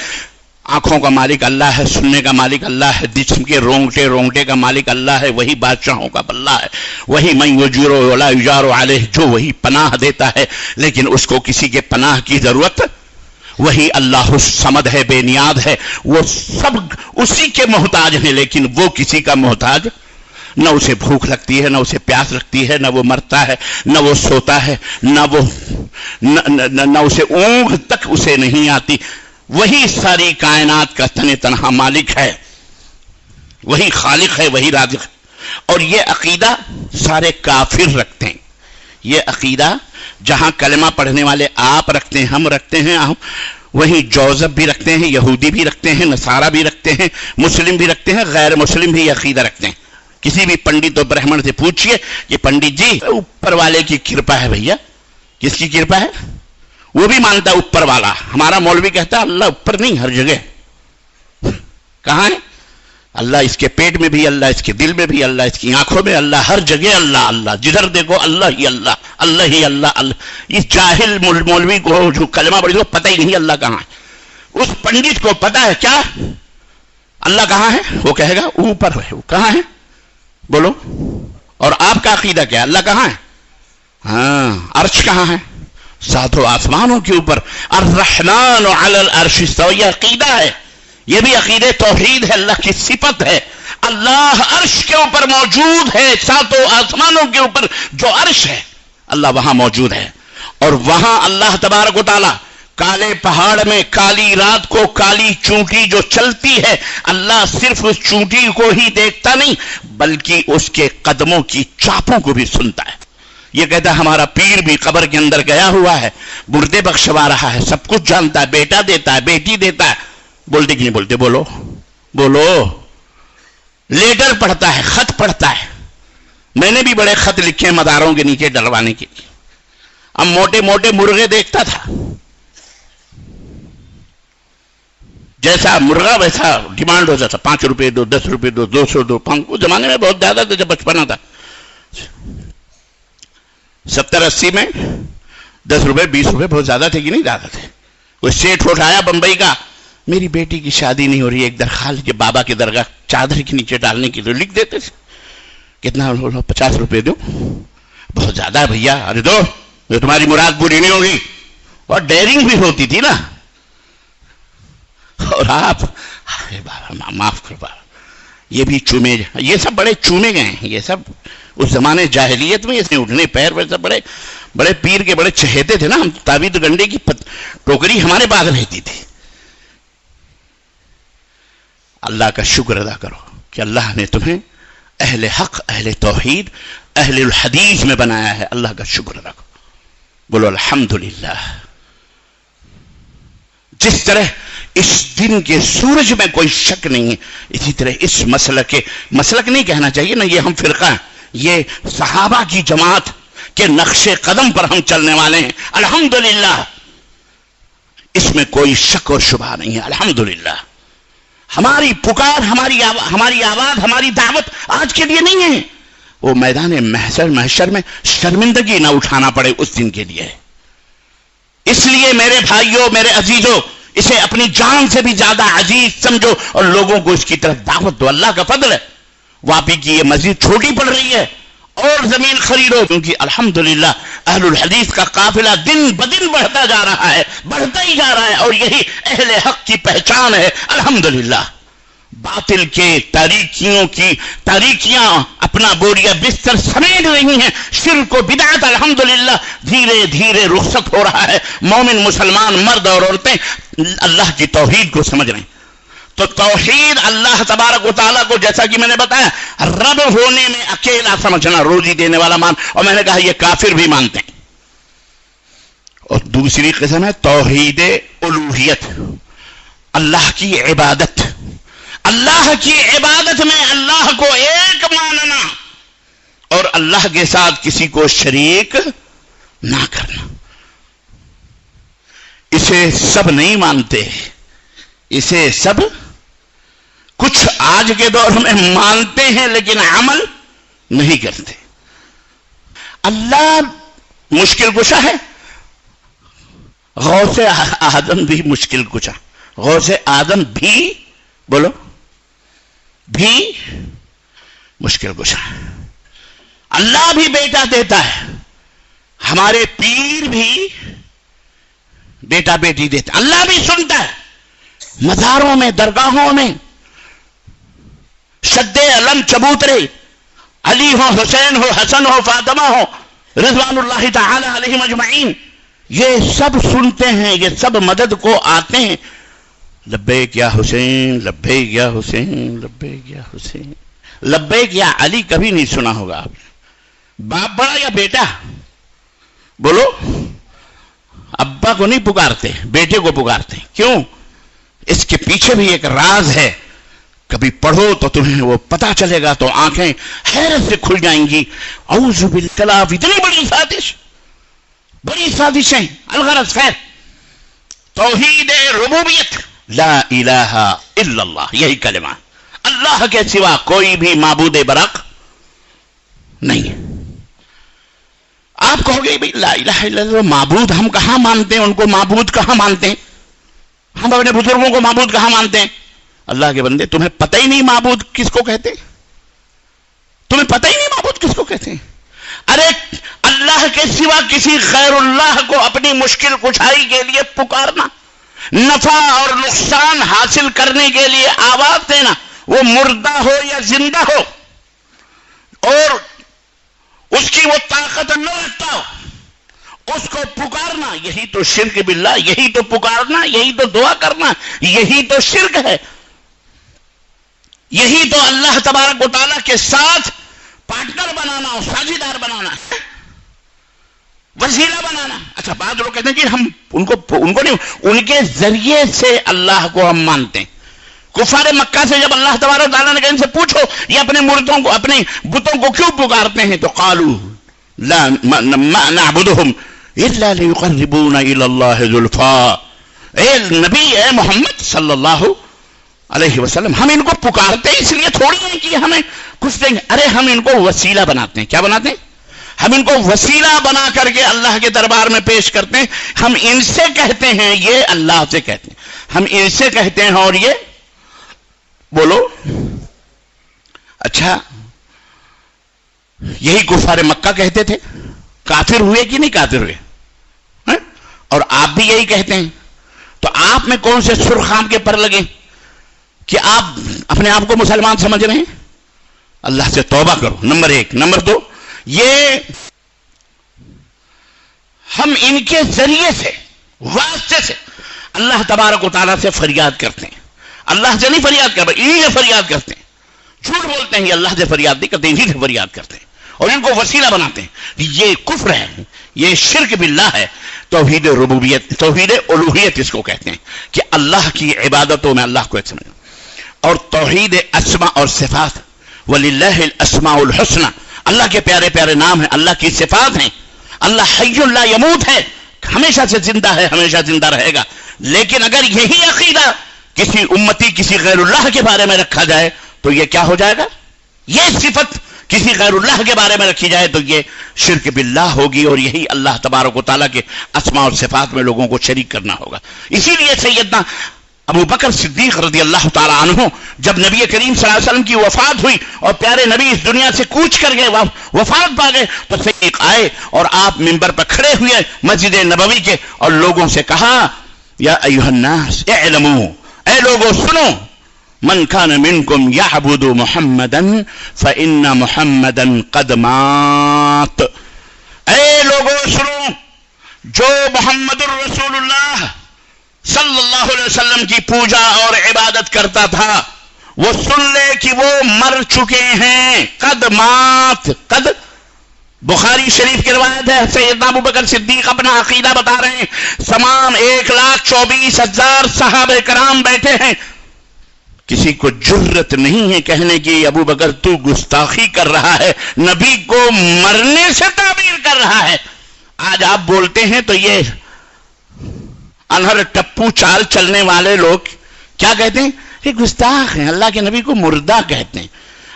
آنکھوں کا مالک اللہ ہے، سننے کا مالک اللہ ہے، جسم کے رونگٹے کا مالک اللہ ہے. وہی بادشاہوں کا اللہ ہے، وہی من یجیر ولا یجار علیہ، جو وہی پناہ دیتا ہے لیکن اس کو کسی کے پناہ کی ضرورت. وہی اللہ الصمد ہے، بے نیاز ہے. وہ سب اسی کے محتاج ہیں لیکن وہ کسی کا محتاج. نہ اسے بھوک لگتی ہے، نہ اسے پیاس لگتی ہے، نہ وہ مرتا ہے، نہ وہ سوتا ہے، نہ اسے اونگ تک اسے نہیں آتی. وہی ساری کائنات کا تن تنہا مالک ہے، وہی خالق ہے، وہی رازق ہے. اور یہ عقیدہ سارے کافر رکھتے ہیں. یہ عقیدہ جہاں کلمہ پڑھنے والے آپ رکھتے ہیں، ہم رکھتے ہیں، وہی جوزب بھی رکھتے ہیں، یہودی بھی رکھتے ہیں، نصارہ بھی رکھتے ہیں، مسلم بھی رکھتے ہیں، غیر مسلم بھی یہ عقیدہ رکھتے ہیں. کسی بھی پنڈت و برہمن سے پوچھئے کہ پنڈت جی اوپر والے کی کرپا ہے. بھیا کس کی کرپا ہے؟ وہ بھی مانتا ہے اوپر والا. ہمارا مولوی کہتا ہے اللہ اوپر نہیں، ہر جگہ. کہاں ہے اللہ؟ اس کے پیٹ میں بھی اللہ، اس کے دل میں بھی اللہ، اس کی آنکھوں میں اللہ، ہر جگہ اللہ. اللہ جدھر دیکھو اللہ ہی اللہ، اللہ ہی اللہ. اللہ اس جاہل مولوی کو جو کلمہ پڑھی، کو پتہ ہی نہیں اللہ کہاں ہے. اس پنڈت کو پتہ ہے کیا اللہ کہاں ہے؟ وہ کہے گا اوپر ہے. وہ کہاں ہے بولو؟ اور آپ کا عقیدہ کیا؟ اللہ کہاں ہے؟ ہاں عرش کہاں ہے؟ ساتوں آسمانوں کے اوپر. الرحمن علی العرش استوى، یہ عقیدہ ہے، یہ بھی عقیدہ توحید ہے. اللہ کی صفت ہے. اللہ عرش کے اوپر موجود ہے، ساتوں آسمانوں کے اوپر جو عرش ہے اللہ وہاں موجود ہے. اور وہاں اللہ تبارک و تعالی کالے پہاڑ میں کالی رات کو کالی چونٹی جو چلتی ہے، اللہ صرف اس چونٹی کو ہی دیکھتا نہیں بلکہ اس کے قدموں کی چاپوں کو بھی سنتا ہے. یہ کہتا ہے ہمارا پیر بھی قبر کے اندر گیا ہوا ہے، مردے بخشوا رہا ہے، سب کچھ جانتا ہے، بیٹا دیتا ہے، بیٹی دیتا ہے. بولتے کہ نہیں بولتے؟ بولو بولو. لیٹر پڑھتا ہے، خط پڑھتا ہے. میں نے بھی بڑے خط لکھے مداروں کے نیچے ڈلوانے کے لیے. اب موٹے موٹے مرغے دیکھتا تھا، جیسا مرغا ویسا ڈیمانڈ ہوتا تھا. 5 روپے دو، 10 روپے دو، 200 دو. 5 اس زمانے میں بہت زیادہ تھا جب بچپنا تھا. 70-80 میں 10 روپے 20 روپے بہت زیادہ تھے کہ نہیں زیادہ تھے. کوئی سیٹ اٹھایا بمبئی کا، میری بیٹی کی شادی نہیں ہو رہی، ایک درخواست کے بابا کی درگاہ چادر کے نیچے ڈالنے کی، تو لکھ دیتے تھے کتنا 50 روپے دو. بہت زیادہ ہے بھیا. ارے دو، جو تمہاری مراد پوری نہیں ہوگی. اور ڈیرنگ بھی ہوتی تھی نا. اور آپ بابا معاف کر بابا، یہ بھی چومے، یہ سب بڑے چومے گئے ہیں. یہ سب اس زمانے جاہلیت میں اس نے اٹھنے پیر ویسے بڑے بڑے پیر کے بڑے چہیتے تھے نا. ہم تعویذ گنڈے کی ٹوکری ہمارے پاس رہتی تھی. اللہ کا شکر ادا کرو کہ اللہ نے تمہیں اہل حق، اہل توحید، اہل الحدیث میں بنایا ہے. اللہ کا شکر ادا کرو. بولو الحمدللہ. جس طرح اس دن کے سورج میں کوئی شک نہیں ہے، اسی طرح اس مسلک نہیں کہنا چاہیے نا، یہ ہم فرقہ ہیں، یہ صحابہ کی جماعت کے نقش قدم پر ہم چلنے والے ہیں. الحمدللہ اس میں کوئی شک اور شبہ نہیں ہے. الحمدللہ ہماری پکار، ہماری آواز، ہماری دعوت آج کے لیے نہیں ہے. وہ میدان محشر میں شرمندگی نہ اٹھانا پڑے اس دن کے لیے. اس لیے میرے بھائیوں، میرے عزیزوں، اسے اپنی جان سے بھی زیادہ عزیز سمجھو اور لوگوں کو اس کی طرف دعوت دو. اللہ کا فضل ہے، واپی کی یہ مسجد چھوٹی پڑ رہی ہے اور زمین خریدو، کیونکہ الحمدللہ اہل الحدیث کا قافلہ دن بدن بڑھتا جا رہا ہے، بڑھتا ہی جا رہا ہے. اور یہی اہل حق کی پہچان ہے. الحمدللہ باطل کے تاریکیاں اپنا بوریا بستر سمیٹ رہی ہیں. شرک و بدعت الحمدللہ دھیرے دھیرے رخصت ہو رہا ہے. مومن مسلمان مرد اور عورتیں اللہ کی توحید کو سمجھ رہے ہیں. تو توحید اللہ تبارک و تعالیٰ کو، جیسا کہ میں نے بتایا، رب ہونے میں اکیلا سمجھنا، روزی دینے والا مان. اور میں نے کہا یہ کافر بھی مانتے ہیں. اور دوسری قسم ہے توحید الوہیت، اللہ کی عبادت. اللہ کی عبادت میں اللہ کو ایک ماننا اور اللہ کے ساتھ کسی کو شریک نہ کرنا. اسے سب نہیں مانتے، اسے سب کچھ آج کے دور میں مانتے ہیں لیکن عمل نہیں کرتے. اللہ مشکل کشا ہے. غوث آدم بھی مشکل کشا، غوث آدم بھی بولو بھی مشکل کشا. اللہ بھی بیٹا دیتا ہے، ہمارے پیر بھی بیٹا بیٹی دیتا. اللہ بھی سنتا ہے. مزاروں میں، درگاہوں میں شد علم چبوترے، علی ہو، حسین ہو، حسن ہو، فاطمہ ہو، رضوان اللہ تعالی علیہم اجمعین، یہ سب سنتے ہیں، یہ سب مدد کو آتے ہیں. لبیک یا حسین، لبیک یا حسین، لبیک یا حسین، لبیک یا علی کبھی نہیں سنا ہوگا آپ نے. باپ بڑا یا بیٹا؟ بولو. ابا کو نہیں پکارتے، بیٹے کو پکارتے. کیوں؟ اس کے پیچھے بھی ایک راز ہے. کبھی پڑھو تو تمہیں وہ پتا چلے گا تو آنکھیں حیرت سے کھل جائیں گی. اعوذ بالکلاف، اتنی بڑی سازش، بڑی سازشیں. الغرض خیر، توحید ربوبیت، لا الہ الا اللہ، یہی کلمہ، اللہ کے سوا کوئی بھی معبود برحق نہیں۔ آپ کہو گے بھائی لا الہ الا اللہ معبود ہم کہاں مانتے ہیں، ان کو معبود کہاں مانتے ہیں، ہم اپنے بزرگوں کو معبود کہاں مانتے ہیں؟ اللہ کے بندے، تمہیں پتہ ہی نہیں معبود کس کو کہتے ہیں؟ تمہیں پتہ ہی نہیں معبود کس کو کہتے ہیں؟ ارے اللہ کے سوا کسی غیر اللہ کو اپنی مشکل کشائی کے لیے پکارنا، نفع اور نقصان حاصل کرنے کے لیے آواز دینا، وہ مردہ ہو یا زندہ ہو، اور اس کی وہ طاقت نہ رکھتا ہو، اس کو پکارنا، یہی تو شرک باللہ، یہی تو پکارنا، یہی تو دعا کرنا، یہی تو شرک ہے، یہی تو اللہ تبارک و تعالیٰ کے ساتھ پارٹنر بنانا اور ساجھیدار بنانا، وسیلہ بنانا۔ اچھا بعض لوگ کہتے ہیں کہ ہم ان کو نہیں، ان کے ذریعے سے اللہ کو ہم مانتے ہیں۔ کفار مکہ سے جب اللہ تبارک و تعالیٰ نے کہا ان سے پوچھو یہ اپنے مردوں کو، اپنے بتوں کو کیوں پکارتے ہیں، تو قالوا لا نعبدهم الا ليقربونا الى الله زلفى، اے نبی، اے محمد صلی اللہ علیہ وسلم، ہم ان کو پکارتے ہیں اس لیے تھوڑی ہیں کہ ہمیں کچھ دیں گے، ارے ہم ان کو وسیلہ بناتے ہیں۔ کیا بناتے ہیں؟ ہم ان کو وسیلہ بنا کر کے اللہ کے دربار میں پیش کرتے ہیں۔ ہم ان سے کہتے ہیں، یہ اللہ سے کہتے ہیں، ہم ان سے کہتے ہیں، اور یہ بولو۔ اچھا یہی کفار مکہ کہتے تھے، کافر ہوئے کہ نہیں کافر ہوئے؟ اور آپ بھی یہی کہتے ہیں، تو آپ میں کون سے سرخ آم کے پر لگے کہ آپ اپنے آپ کو مسلمان سمجھ رہے ہیں؟ اللہ سے توبہ کرو، نمبر ایک۔ نمبر دو، یہ ہم ان کے ذریعے سے، واسطے سے اللہ تبارک و تعالیٰ سے فریاد کرتے ہیں۔ اللہ سے نہیں فریاد کرتے، انہی سے فریاد کرتے ہیں۔ جھوٹ بولتے ہیں یہ اللہ سے فریاد نہیں کرتے، انہی سے فریاد کرتے ہیں اور ان کو وسیلہ بناتے ہیں۔ یہ کفر ہے، یہ شرک باللہ ہے۔ توحید ربوبیت، توحید الوہیت اس کو کہتے ہیں کہ اللہ کی عبادتوں میں اللہ کو سمجھنا، اور توحید اسماء اور صفات، وَلِلَّهِ الْأَسْمَاءُ الْحُسْنَى، اللہ کے پیارے پیارے نام ہیں، اللہ کی صفات ہیں۔ اللہ حی لا یموت ہے، ہمیشہ سے زندہ ہے، ہمیشہ زندہ رہے گا۔ لیکن اگر یہی عقیدہ کسی امتی، کسی غیر اللہ کے بارے میں رکھا جائے تو یہ کیا ہو جائے گا؟ یہ صفت کسی غیر اللہ کے بارے میں رکھی جائے تو یہ شرک باللہ ہوگی، اور یہی اللہ تبارک و تعالیٰ کے اسماء اور صفات میں لوگوں کو شریک کرنا ہوگا۔ اسی لیے سیدنا ابو بکر صدیق رضی اللہ تعالی عنہ جب نبی کریم صلی اللہ علیہ وسلم کی وفات ہوئی اور پیارے نبی اس دنیا سے کوچ کر گئے، وفات پا گئے، تو صدیق آئے اور آپ منبر پر کھڑے ہوئے مسجد نبوی کے، اور لوگوں سے کہا، یا ایھا الناس اعلموا، اے لوگوں سنو، من کان منکم یعبد محمدا فإن محمدا قد مات، اے لوگوں سنو، جو محمد الرسول اللہ صلی اللہ علیہ وسلم کی پوجا اور عبادت کرتا تھا، وہ سن لے کہ وہ مر چکے ہیں۔ قد مات، قد بخاری شریف کی روایت ہے، سیدنا ابو بکر صدیق اپنا عقیدہ بتا رہے ہیں، تمام 1,24,000 صحابہ کرام بیٹھے ہیں، کسی کو جرت نہیں ہے کہنے کی ابو بکر تو گستاخی کر رہا ہے، نبی کو مرنے سے تعبیر کر رہا ہے۔ آج آپ بولتے ہیں تو یہ انہر ٹپو چال چلنے والے لوگ کیا کہتے ہیں؟ یہ گستاخ ہیں، اللہ کے نبی کو مردہ کہتے ہیں۔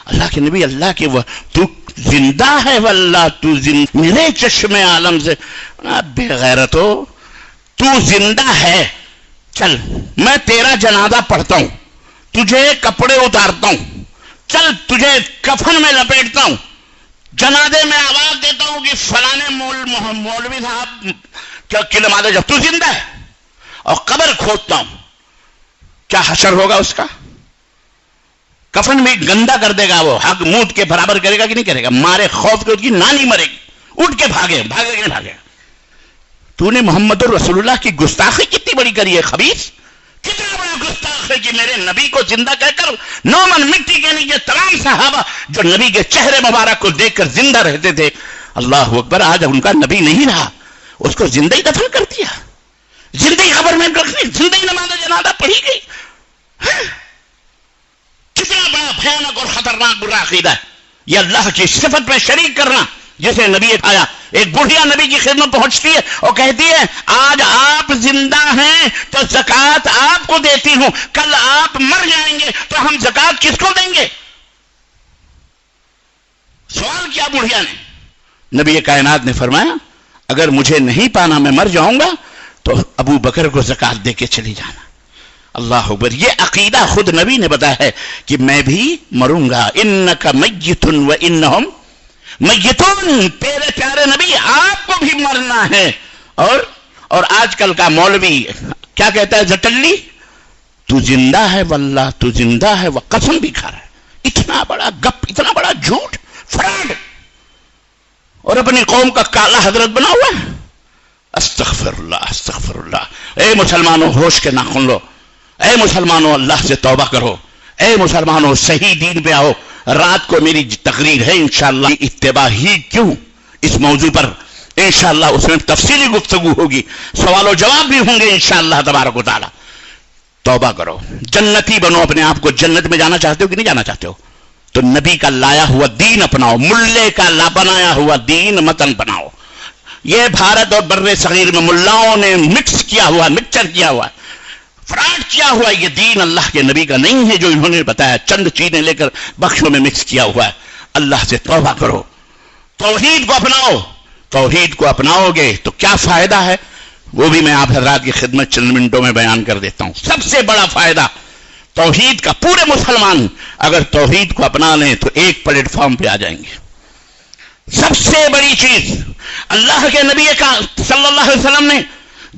اللہ کے نبی، اللہ کے تو زندہ ہے، واللہ تو زندہ، میرے چشم عالم سے بے غیرتو، تو زندہ ہے، چل میں تیرا جنازہ پڑھتا ہوں، تجھے کپڑے اتارتا ہوں، چل تجھے کفن میں لپیٹتا ہوں، جنازے میں آواز دیتا ہوں کہ فلانے مولوی صاحب کی نماز، جب تو زندہ ہے، اور قبر کھودتا ہوں، کیا حشر ہوگا اس کا؟ کفن میں گندا کر دے گا، وہ حق موت کے برابر کرے گا کہ نہیں کرے گا؟ مارے خوف کے اس کی نانی مرے گی، اٹھ کے بھاگے کہ نہیں بھاگے؟ تو نے محمد الرسول اللہ کی گستاخی کتنی بڑی کری ہے، خبیث، کتنا بڑا گستاخ ہے کہ میرے نبی کو زندہ کہہ کر نومن مٹی کے نیچے تمام صحابہ جو نبی کے چہرے مبارک کو دیکھ کر زندہ رہتے تھے، اللہ اکبر، آج ان کا نبی نہیں رہا، اس کو زندہ ہی دفن کر دیا، زندہ ہی قبر میں رکھنی، زندہ ہی نماز جنازہ پڑھی گئی۔ کتنا بڑا بھیانک اور خطرناک برا عقیدہ ہے یہ، اللہ کی صفت میں شریک کرنا، جسے نبی آیا ایک بڑھیا نبی کی خدمت پہنچتی ہے اور کہتی ہے آج آپ زندہ ہیں تو زکوٰۃ آپ کو دیتی ہوں، کل آپ مر جائیں گے تو ہم زکوٰۃ کس کو دیں گے؟ سوال کیا بڑھیا نے؟ نبی کائنات نے فرمایا اگر مجھے نہیں پانا میں مر جاؤں گا تو ابو بکر کو زکوٰۃ دے کے چلی جانا۔ اللہ اکبر، یہ عقیدہ خود نبی نے بتایا ہے کہ میں بھی مروں گا، انک میت و انہم میتون، تیرے پیارے نبی آپ کو بھی مرنا ہے۔ اور آج کل کا مولوی کیا کہتا ہے؟ زٹلی، تو زندہ ہے واللہ تو زندہ ہے، وہ قسم بھی کھا رہا ہے۔ اتنا بڑا گپ، اتنا بڑا جھوٹ، فراڈ، اور اپنی قوم کا کالا حضرت بنا ہوا ہے۔ استغفر اللہ استغفر اللہ۔ اے مسلمانوں ہوش کے ناخن لو، اے مسلمانوں اللہ سے توبہ کرو، اے مسلمانوں صحیح دین پہ آؤ۔ رات کو میری تقریر ہے انشاءاللہ، اتباع ہی کیوں، اس موضوع پر انشاءاللہ اس میں تفصیلی گفتگو ہوگی، سوال و جواب بھی ہوں گے انشاءاللہ تبارک و تعالی۔ توبہ کرو، جنتی بنو، اپنے آپ کو جنت میں جانا چاہتے ہو کہ نہیں جانا چاہتے ہو تو نبی کا لایا ہوا دین اپناؤ، ملے کا بنایا ہوا دین متن بناؤ۔ یہ بھارت اور بر صغیر میں ملاؤں نے مکس کیا ہوا، مکسچر کیا ہوا، فراڈ کیا ہوا، یہ دین اللہ کے نبی کا نہیں ہے جو انہوں نے بتایا، چند چیزیں لے کر بخشوں میں مکس کیا ہوا ہے۔ اللہ سے توبہ کرو، توحید کو اپناؤ۔ توحید کو اپناؤ گے تو کیا فائدہ ہے وہ بھی میں آپ حضرات کی خدمت چند منٹوں میں بیان کر دیتا ہوں۔ سب سے بڑا فائدہ توحید کا، پورے مسلمان اگر توحید کو اپنا لیں تو ایک پلیٹ فارم پہ آ جائیں گے۔ سب سے بڑی چیز اللہ کے نبی کا صلی اللہ علیہ وسلم نے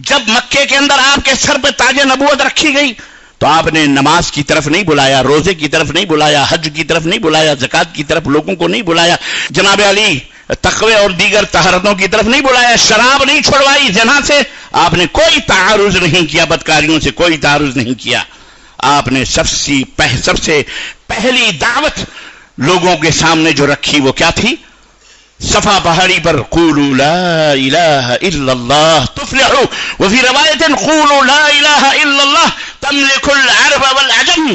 جب مکے کے اندر آپ کے سر پہ تاج نبوت رکھی گئی تو آپ نے نماز کی طرف نہیں بلایا، روزے کی طرف نہیں بلایا، حج کی طرف نہیں بلایا، زکوٰۃ کی طرف لوگوں کو نہیں بلایا، جناب علی تقوی اور دیگر طہارتوں کی طرف نہیں بلایا، شراب نہیں چھڑوائی، زنا سے آپ نے کوئی تعارض نہیں کیا، بدکاریوں سے کوئی تعارض نہیں کیا۔ آپ نے سب سے پہلی دعوت لوگوں کے سامنے جو رکھی وہ کیا تھی؟ صفا پہاڑی پر قولوا لا الہ الا اللہ تفلحوا، وفی روایت قولوا لا الہ الا اللہ تملک العرب والعجم۔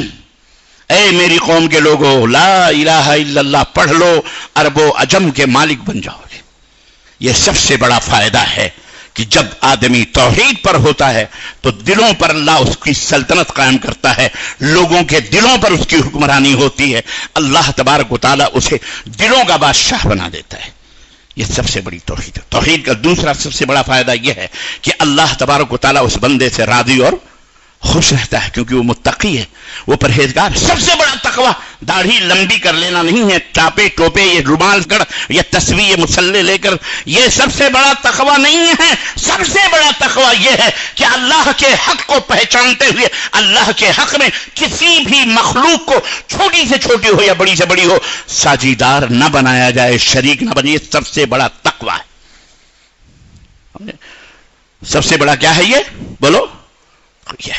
اے میری قوم کے لوگوں، لا الہ الا اللہ پڑھ لو، عرب و عجم کے مالک بن جاؤ گے۔ یہ سب سے بڑا فائدہ ہے کہ جب آدمی توحید پر ہوتا ہے تو دلوں پر اللہ اس کی سلطنت قائم کرتا ہے، لوگوں کے دلوں پر اس کی حکمرانی ہوتی ہے، اللہ تبارک و تعالیٰ اسے دلوں کا بادشاہ بنا دیتا ہے۔ یہ سب سے بڑی توحید ہے۔ توحید کا دوسرا سب سے بڑا فائدہ یہ ہے کہ اللہ تبارک و تعالیٰ اس بندے سے راضی اور خوش رہتا ہے کیونکہ وہ متقی ہے، وہ پرہیزگار۔ سب سے بڑا تقویٰ داڑھی لمبی کر لینا نہیں ہے، ٹاپے ٹوپے، یہ رومال کر، یہ تسبیح، یہ مسلح لے کر، یہ سب سے بڑا تقویٰ نہیں ہے۔ سب سے بڑا تقویٰ یہ ہے کہ اللہ کے حق کو پہچانتے ہوئے اللہ کے حق میں کسی بھی مخلوق کو، چھوٹی سے چھوٹی ہو یا بڑی سے بڑی ہو، ساجیدار نہ بنایا جائے، شریک نہ بنے۔ یہ سب سے بڑا تقویٰ ہے۔ سب سے بڑا کیا ہے یہ؟ بولو۔ یہ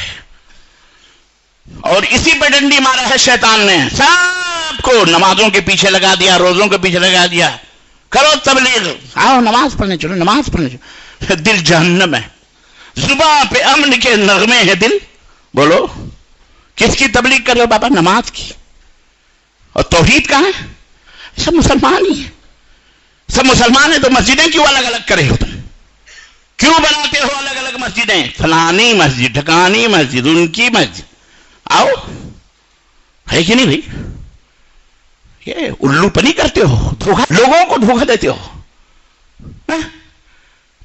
اور اسی پہ ڈنڈی مارا ہے شیطان نے، سب کو نمازوں کے پیچھے لگا دیا، روزوں کے پیچھے لگا دیا، کرو تبلیغ، آؤ نماز پڑھنے چلو، نماز پڑھنے چلو۔ دل جہنم ہے، زباں پہ امن کے نغمے ہیں دل۔ بولو کس کی تبلیغ کر رہے ہو بابا؟ نماز کی۔ اور توحید کہاں ہے؟ سب مسلمان ہی ہیں، سب مسلمان ہیں تو مسجدیں کیوں الگ الگ کرے ہو تم؟ کیوں بناتے ہو الگ الگ مسجدیں؟ فلانی مسجد، ڈھکانی مسجد، ان کی مسجد۔ آؤ، ہے کہ نہیں بھائی؟ یہ الو پنی کرتے ہو، لوگوں کو دھوکہ دیتے ہو،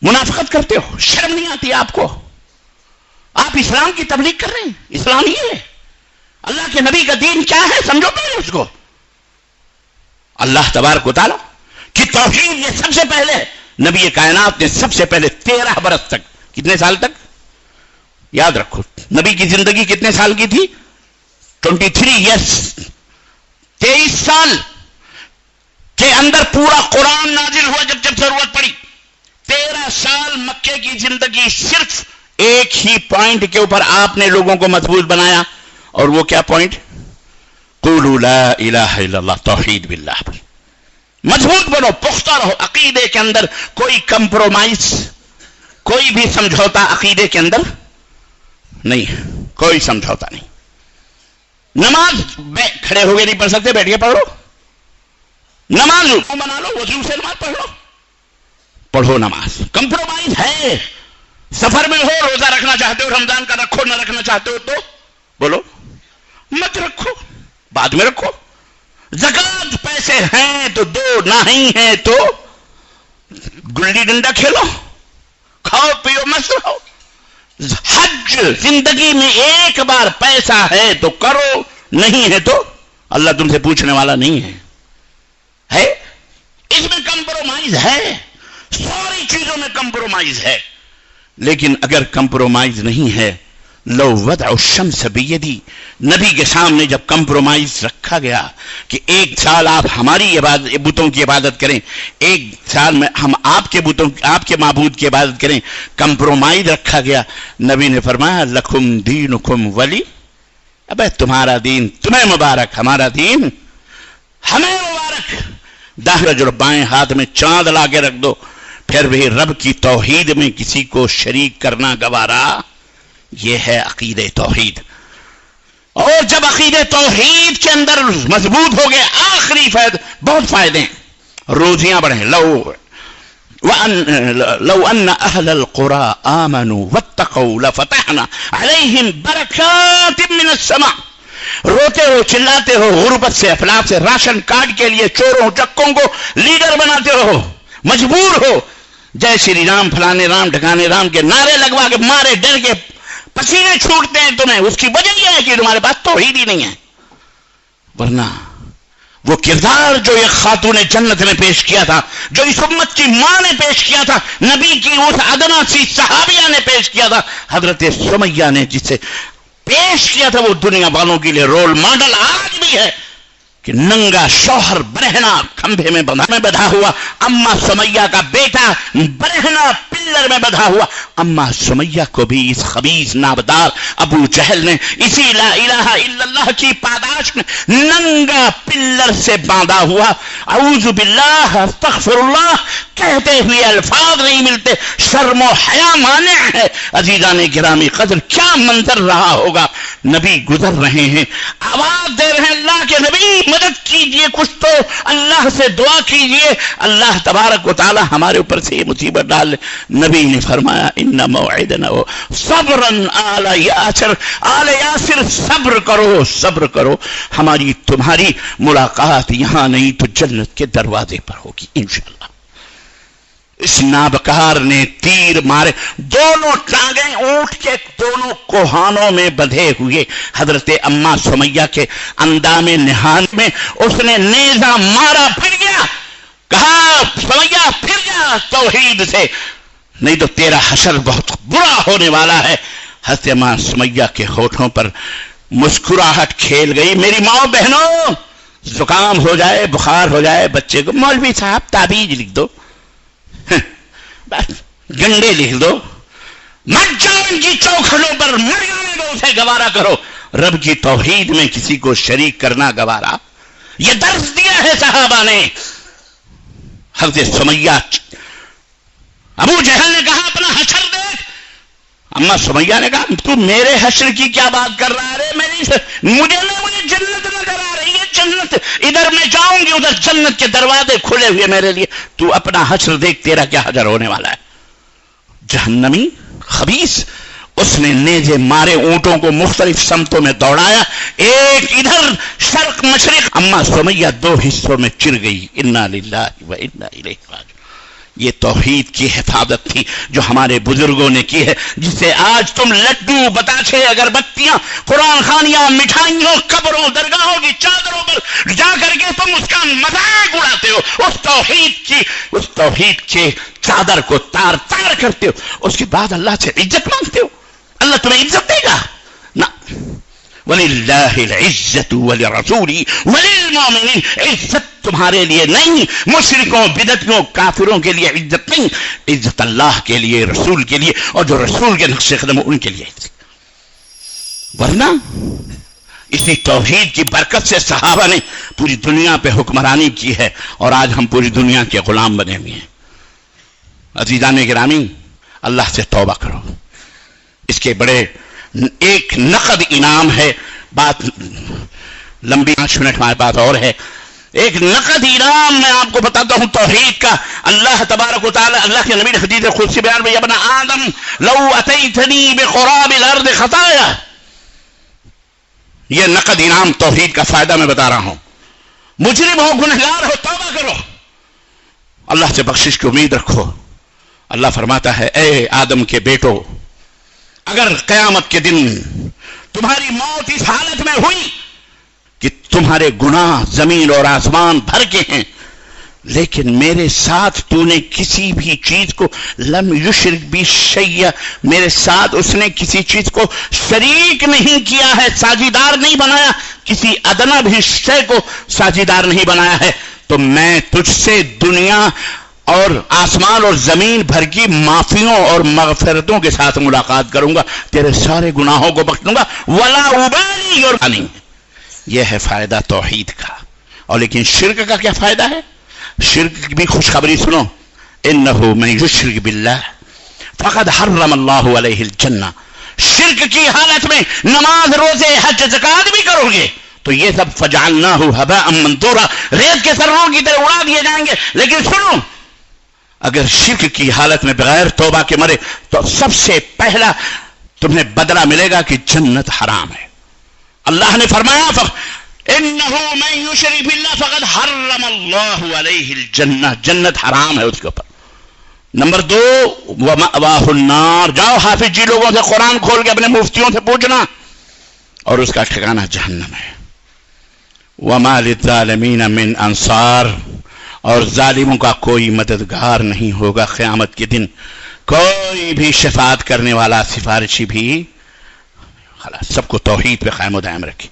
منافقت کرتے ہو، شرم نہیں آتی آپ کو؟ آپ اسلام کی تبلیغ کر رہے ہیں، اسلام یہ ہے، اللہ کے نبی کا دین کیا ہے سمجھو پہلے اس کو۔ اللہ تبارک و تعالیٰ کی توحید یہ سب سے پہلے نبی کائنات نے سب سے پہلے 13 برس تک، کتنے سال تک یاد رکھو، نبی کی زندگی کتنے سال کی تھی؟ 23 ایئرس، 23 سال کے اندر پورا قرآن نازل ہوا جب جب ضرورت پڑی۔ 13 سال مکے کی زندگی صرف ایک ہی پوائنٹ کے اوپر آپ نے لوگوں کو مضبوط بنایا، اور وہ کیا پوائنٹ؟ قولوا لا الہ الا اللہ، توحید باللہ پر مضبوط بنو، پختہ رہو۔ عقیدے کے اندر کوئی کمپرومائز، کوئی بھی سمجھوتا عقیدے کے اندر نہیں، کوئی سمجھوتا نہیں۔ نماز کھڑے ہو کے نہیں پڑھ سکتے، بیٹھ کے پڑھ لو۔ نماز بنا لو، وضو سے نماز پڑھ لو، پڑھو نماز. کمپرومائز ہے. سفر میں ہو, روزہ رکھنا چاہتے ہو رمضان کا رکھو, نہ رکھنا چاہتے ہو تو بولو مت رکھو, بعد میں رکھو. زکات پیسے ہیں تو دو, نہیں ہیں تو گلی ڈنڈا کھیلو, کھاؤ پیو مست رہو. حج زندگی میں ایک بار پیسہ ہے تو کرو, نہیں ہے تو اللہ تم سے پوچھنے والا نہیں ہے. اس میں کمپرومائز ہے, ساری چیزوں میں کمپرومائز ہے. لیکن اگر کمپرومائز نہیں ہے, لو وضع الشمس بیدی, نبی کے سامنے جب کمپرومائز رکھا گیا کہ ایک سال آپ ہماری بتوں کی عبادت کریں, ایک سال میں ہم آپ کے معبود کی عبادت کریں, کمپرومائز رکھا گیا. نبی نے فرمایا لکم دینکم ولی, ابے تمہارا دین تمہیں مبارک, ہمارا دین ہمیں مبارک. داہرہ جو بائیں ہاتھ میں چاند لا کے رکھ دو, پھر بھی رب کی توحید میں کسی کو شریک کرنا گوارا, یہ ہے عقید توحید. اور جب عقید توحید کے اندر مضبوط ہو گئے, آخری فائدہ, بہت فائدے ہیں, روزیاں بڑھیں. لو ان اہل القرى آمنوا واتقوا لفتحنا علیہم برکات من السماء. روتے ہو, چلاتے ہو, غربت سے, افلاس سے, راشن کارڈ کے لیے چوروں چکوں کو لیڈر بناتے ہو, مجبور ہو, جے شری رام, فلانے رام, ڈھکانے رام کے نعرے لگوا کے مارے ڈر کے پسینے چھوٹتے ہیں تمہیں, اس کی وجہ یہ ہے کہ تمہارے پاس توحید ہی نہیں ہے. ورنہ وہ کردار جو ایک خاتون جنت نے پیش کیا تھا, جو اس امت کی ماں نے پیش کیا تھا, نبی کی اس ادنا سی صحابیہ نے پیش کیا تھا, حضرت سمیہ نے جسے پیش کیا تھا, وہ دنیا والوں کے لیے رول ماڈل آج بھی ہے. کہ ننگا شوہر برہنا کھمبے میں بدھا ہوا, اما سمیہ کا بیٹا برہنا پلر میں بدھا ہوا. اما سمیہ کو بھی اس خبیث نابدار ابو جہل نے اسی لا الہ الا اللہ کی پاداش میں ننگا پلر سے باندھا ہوا, اعوذ باللہ استغفر اللہ کہتے ہوئے الفاظ نہیں ملتے, شرم و حیا مانع ہے. عزیزان گرامی قدر, کیا منظر رہا ہوگا. نبی گزر رہے ہیں, آواز دے رہے ہیں اللہ کے نبی مدد کیجئے, کچھ تو اللہ سے دعا کیجئے, اللہ تبارک و تعالی ہمارے اوپر سے یہ مصیبت ڈال لے. نبی نے فرمایا ان موعدنا صبرا آل یاسر, آل یاسر صبر کرو, صبر کرو, ہماری تمہاری ملاقات یہاں نہیں تو جنت کے دروازے پر ہوگی انشاءاللہ. اس نابکار نے تیر مارے, دونوں ٹانگیں اونٹ کے دونوں کوہانوں میں بندھے ہوئے. حضرت اما سمیہ کے اندام نہان میں اس نے نیزہ مارا, پھر گیا, کہا سمیہ پھر جا توحید سے, نہیں تو تیرا حشر بہت برا ہونے والا ہے. حضرت اما سمیہ کے ہونٹوں پر مسکراہٹ کھیل گئی. میری ماں بہنوں, زکام ہو جائے, بخار ہو جائے بچے کو, مولوی صاحب تعبیذ لکھ دو, گنڈے لکھ دو, مت جاؤ ان کی چوکھٹوں پر, مر جانے دو اسے, گوارا کرو. رب کی توحید میں کسی کو شریک کرنا گوارا, یہ درس دیا ہے صحابہ نے. حضرت سمیہ, ابو جہل نے کہا اپنا حشر دیکھ, اما سمیہ نے کہا تو میرے حشر کی کیا بات کر رہا ہے, مجھے جنت نظر آ رہی ہے, جنت ادھر میں جاؤں گی, ادھر جنت کے دروازے کھلے ہوئے میرے لیے, تو اپنا حشر دیکھ, تیرا کیا حشر ہونے والا ہے. جہنمی خبیث, اس نے نیزے مارے, اونٹوں کو مختلف سمتوں میں دوڑایا, ایک ادھر شرق مشرق. اما سمیہ دو حصوں میں چر گئی. انا للہ و انا الیہ راجعون. یہ توحید کی حفاظت تھی جو ہمارے بزرگوں نے کی ہے, جسے آج تم لڈو, بتاچے, اگربتیاں, قرآن خوانیاں, مٹھائیوں, قبروں, درگاہوں کی چادروں پر جا کر کے تم اس کا مذاق اڑاتے ہو, اس توحید کے چادر کو تار تار کرتے ہو, اس کے بعد اللہ سے عزت مانگتے ہو. اللہ تمہیں عزت دے گا نہ. وَلِلَّهِ الْعِزَّةُ وَلِرَسُولِهِ وَلِلْمُؤْمِنِينَ, عزت تمہارے لیے نہیں, مشرکوں, بدعتیوں, کافروں کے لیے عزت نہیں, عزت اللہ کے لیے, رسول کے لیے, اور جو رسول کے نقش قدم ان کے لیے عزت. ورنہ اسی توحید کی برکت سے صحابہ نے پوری دنیا پہ حکمرانی کی ہے, اور آج ہم پوری دنیا کے غلام بنے ہوئے ہیں. عزیزان گرامی, اللہ سے توبہ کرو. اس کے بڑے ایک نقد انعام ہے, بات لمبی 5 منٹ ہمارے پاس اور ہے. ایک نقد انعام میں آپ کو بتاتا ہوں توحید کا. اللہ تبارک و تعالی، اللہ کے نبی نے حدیث قدسی بیان میں، یا ابن آدم لو اتیتنی بقراب الارض خطایا، یہ نقد انعام توحید کا فائدہ میں بتا رہا ہوں. مجرم ہو، گنہگار ہو، توبہ کرو، اللہ سے بخشش کی امید رکھو. اللہ فرماتا ہے اے آدم کے بیٹو، اگر قیامت کے دن تمہاری موت اس حالت میں ہوئی کہ تمہارے گناہ زمین اور آسمان بھر کے ہیں، لیکن میرے ساتھ تو نے کسی بھی چیز کو لم یشرک بی شیء، میرے ساتھ اس نے کسی چیز کو شریک نہیں کیا ہے، ساجیدار نہیں بنایا، کسی ادنا بھی شے کو ساجیدار نہیں بنایا ہے، تو میں تجھ سے دنیا اور آسمان اور زمین بھر کی معافیوں اور مغفرتوں کے ساتھ ملاقات کروں گا، تیرے سارے گناہوں کو بخش دوں گا، ولا ابالی. اور یہ ہے فائدہ توحید کا. اور لیکن شرک کا کیا فائدہ ہے؟ شرک کی بھی خوشخبری سنو. انہ من یشرک باللہ فقد حرم اللہ علیہ الجنہ. شرک کی حالت میں نماز، روزے، حج، زکات بھی کرو گے تو یہ سب فجعلناہ ھباء منثورا، ریت کے سروں کی طرح اڑا دیے جائیں گے. لیکن سنو، اگر شرک کی حالت میں بغیر توبہ کے مرے تو سب سے پہلا تمہیں بدلہ ملے گا کہ جنت حرام ہے. اللہ نے فرمایا انہ من یشرک باللہ فقد حرم اللہ علیہ الجنہ، جنت حرام ہے اس کے اوپر. نمبر 2 ومأواہ النار. جاؤ حافظ جی لوگوں سے قرآن کھول کے اپنے مفتیوں سے پوچھنا، اور اس کا ٹھکانہ جہنم ہے. وما للظالمین من انصار، اور ظالموں کا کوئی مددگار نہیں ہوگا قیامت کے دن، کوئی بھی شفاعت کرنے والا، سفارشی بھی. خلاص سب کو توحید پہ قائم و دائم رکھے.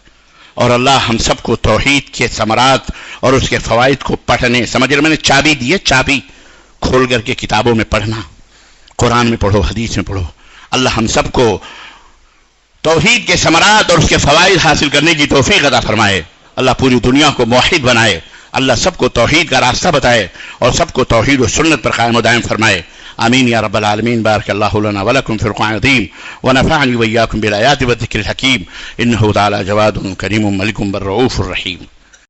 اور اللہ ہم سب کو توحید کے ثمرات اور اس کے فوائد کو پڑھنے، سمجھ رہے، میں نے چابی دی ہے، چابی کھول کر کے کتابوں میں پڑھنا، قرآن میں پڑھو، حدیث میں پڑھو. اللہ ہم سب کو توحید کے ثمرات اور اس کے فوائد حاصل کرنے کی توفیق عطا فرمائے. اللہ پوری دنیا کو موحد بنائے. اللہ سب کو توحید کا راستہ بتائے اور سب کو توحید و سنت پر قائم و دائم فرمائے. آمین یا رب العالمین. بارک اللہ لنا ولکم فی القرآن العظیم ونفعنی وإیاکم بالآیات والذکر الحکیم. انہ تعالی جواد کریم ملک بر رؤوف الرحیم.